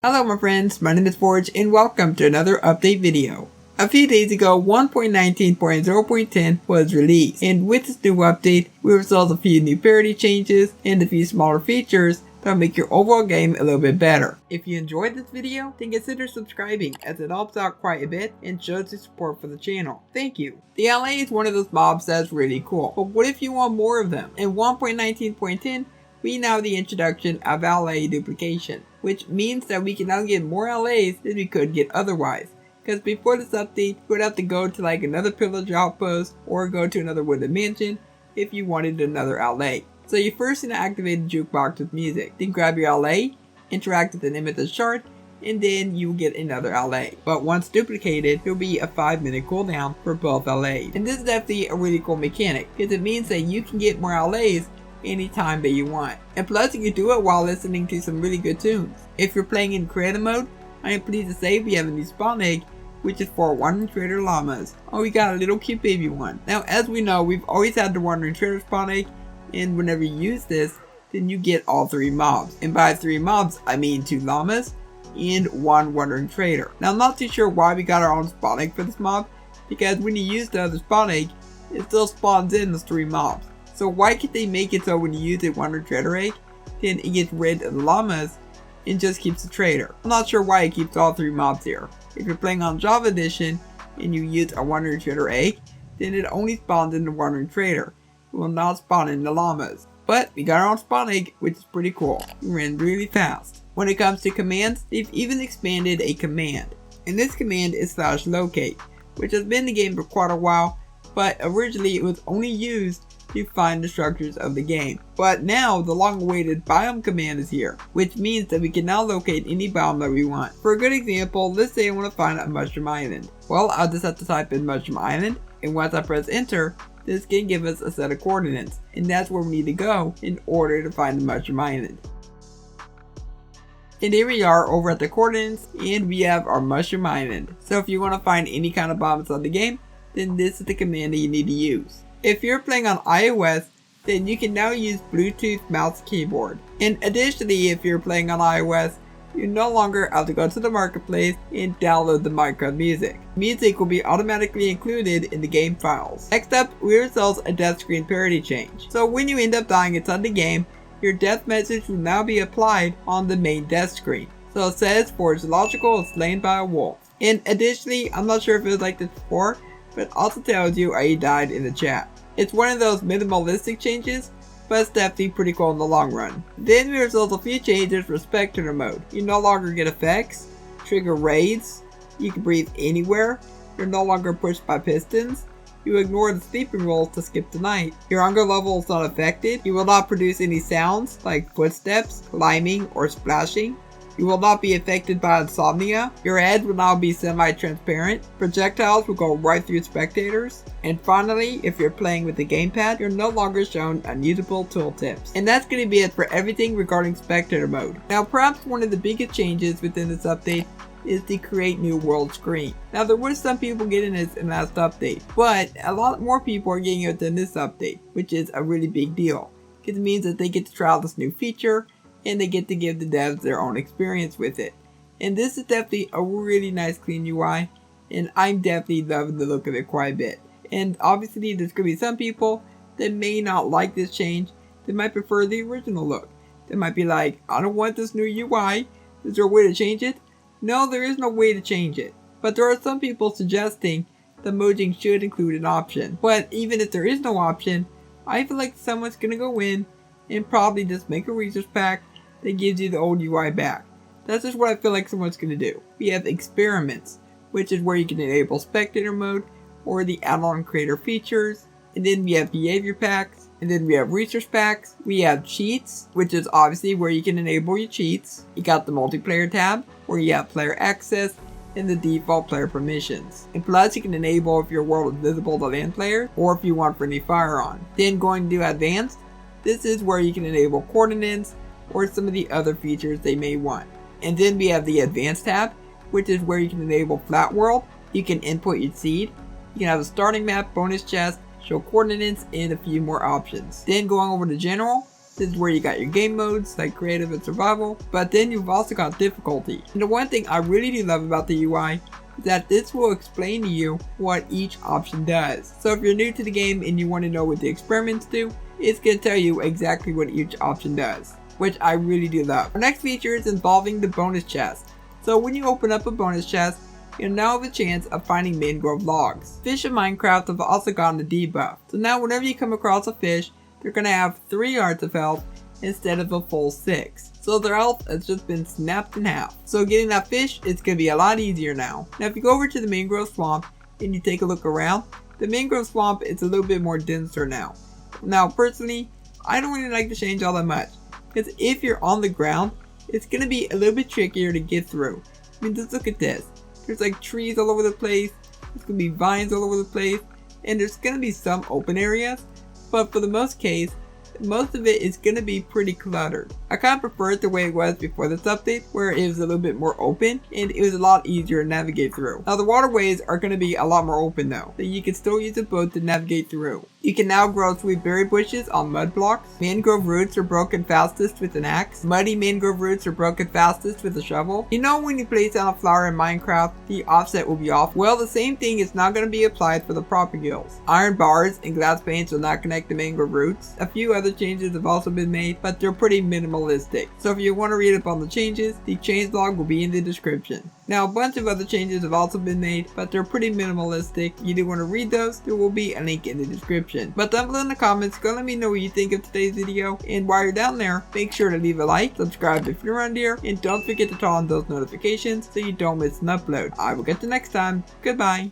Hello my friends, my name is Forge and welcome to another update video. A few days ago, 1.19.0.10 was released, and with this new update, we resolved a few new parity changes and a few smaller features that will make your overall game a little bit better. If you enjoyed this video, then consider subscribing as it helps out quite a bit and shows your support for the channel. Thank you. The Allay is one of those mobs that's really cool, but what if you want more of them? In 1.19.10, we now have the introduction of Allay duplication, which means that we can now get more Allays than we could get otherwise. Because before this update, you would have to go to like another pillage outpost or go to another wooded mansion if you wanted another Allay. So you first need to activate the jukebox with music, then grab your Allay, interact with an amethyst shard, and then you will get another Allay. But once duplicated, there will be a 5-minute cooldown for both Allays. And this is definitely a really cool mechanic, because it means that you can get more Allays anytime that you want. And plus you can do it while listening to some really good tunes. If you're playing in creative mode, I am pleased to say we have a new spawn egg, which is for Wandering Trader llamas. Oh, we got a little cute baby one. Now as we know, we've always had the Wandering Trader spawn egg, and whenever you use this, then you get all 3 mobs. And by 3 mobs, I mean 2 llamas and 1 Wandering Trader. Now I'm not too sure why we got our own spawn egg for this mob, because when you use the other spawn egg, it still spawns in those 3 mobs. So why can't they make it so when you use a Wandering Trader egg, then it gets rid of the llamas and just keeps the trader? I'm not sure why it keeps all 3 mobs here. If you're playing on Java Edition and you use a Wandering Trader egg, then it only spawns in the Wandering Trader. It will not spawn in the llamas. But we got our own spawn egg, which is pretty cool. We ran really fast. When it comes to commands, they've even expanded a command. And this command is /locate, which has been in the game for quite a while, but originally it was only used to find the structures of the game. But now the long-awaited biome command is here, which means that we can now locate any biome that we want. For a good example, let's say I want to find a mushroom island. Well, I'll just have to type in mushroom island, and once I press enter, this can give us a set of coordinates, and that's where we need to go in order to find the mushroom island. And here we are over at the coordinates, and we have our mushroom island. So if you want to find any kind of biomes on the game, then this is the command that you need to use. If you're playing on iOS, then you can now use Bluetooth mouse keyboard. And additionally, if you're playing on iOS, you no longer have to go to the marketplace and download the Minecraft music. Music will be automatically included in the game files. Next up, we resolve a death screen parity change. So when you end up dying inside the game, your death message will now be applied on the main death screen. So it says Forge Logical is slain by a wolf. And additionally, I'm not sure if it was like this before, but also tells you how you died in the chat. It's one of those minimalistic changes, but it's definitely pretty cool in the long run. Then we resolve a few changes for spectator mode. You no longer get effects, trigger raids, you can breathe anywhere, you're no longer pushed by pistons, you ignore the sleeping rolls to skip the night, your hunger level is not affected, you will not produce any sounds like footsteps, climbing, or splashing. You will not be affected by insomnia. Your head will now be semi-transparent. Projectiles will go right through spectators. And finally, if you're playing with the gamepad, you're no longer shown unusable tooltips. And that's going to be it for everything regarding spectator mode. Now perhaps one of the biggest changes within this update is the create new world screen. Now there were some people getting this in last update, but a lot more people are getting it in this update, which is a really big deal. Because it means that they get to try out this new feature, and they get to give the devs their own experience with it. And this is definitely a really nice clean UI, and I'm definitely loving the look of it quite a bit. And obviously there's going to be some people that may not like this change. They might prefer the original look. They might be like, I don't want this new UI. Is there a way to change it? No, there is no way to change it. But there are some people suggesting that merging should include an option. But even if there is no option, I feel like someone's going to go in and probably just make a resource pack that gives you the old UI back. That's just what I feel like someone's going to do. We have experiments, which is where you can enable spectator mode or the add-on creator features. And then we have behavior packs. And then we have resource packs. We have cheats, which is obviously where you can enable your cheats. You got the multiplayer tab, where you have player access and the default player permissions. And plus you can enable if your world is visible to land players or if you want friendly fire on. Then going to advanced, this is where you can enable coordinates or some of the other features they may want. And then we have the advanced tab, which is where you can enable flat world, you can input your seed, you can have a starting map, bonus chest, show coordinates, and a few more options. Then going over to general, This is where you got your game modes like creative and survival, but then you've also got difficulty. And the one thing I really do love about the UI is that this will explain to you what each option does. So if you're new to the game and you want to know what the experiments do, it's going to tell you exactly what each option does, which I really do love. Our next feature is involving the bonus chest. So when you open up a bonus chest, you'll now have a chance of finding mangrove logs. Fish in Minecraft have also gotten a debuff. So now whenever you come across a fish, they're going to have 3 hearts of health instead of a full 6. So their health has just been snapped in half. So getting that fish is going to be a lot easier now. Now if you go over to the Mangrove Swamp and you take a look around, the Mangrove Swamp is a little bit more denser now. Now personally, I don't really like the change all that much, because if you're on the ground, it's going to be a little bit trickier to get through. I mean, just look at this. There's like trees all over the place, there's going to be vines all over the place, and there's going to be some open areas, but for the most case, most of it is going to be pretty cluttered. I kind of prefer it the way it was before this update, where it was a little bit more open and it was a lot easier to navigate through. Now the waterways are going to be a lot more open though, so you can still use a boat to navigate through. You can now grow sweet berry bushes on Mudblocks. Mangrove roots are broken fastest with an axe. Muddy mangrove roots are broken fastest with a shovel. You know when you place down a flower in Minecraft, the offset will be off? Well, the same thing is not going to be applied for the propagules. Iron bars and glass panes will not connect to mangrove roots. A few other changes have also been made, but they're pretty minimalistic. So if you want to read up on the changes, the changelog will be in the description. Now a bunch of other changes have also been made, but they're pretty minimalistic. You do want to read those, there will be a link in the description. But down below in the comments, go let me know what you think of today's video, and while you're down there, make sure to leave a like, subscribe if you're around here, and don't forget to turn on those notifications so you don't miss an upload. I will get you next time. Goodbye.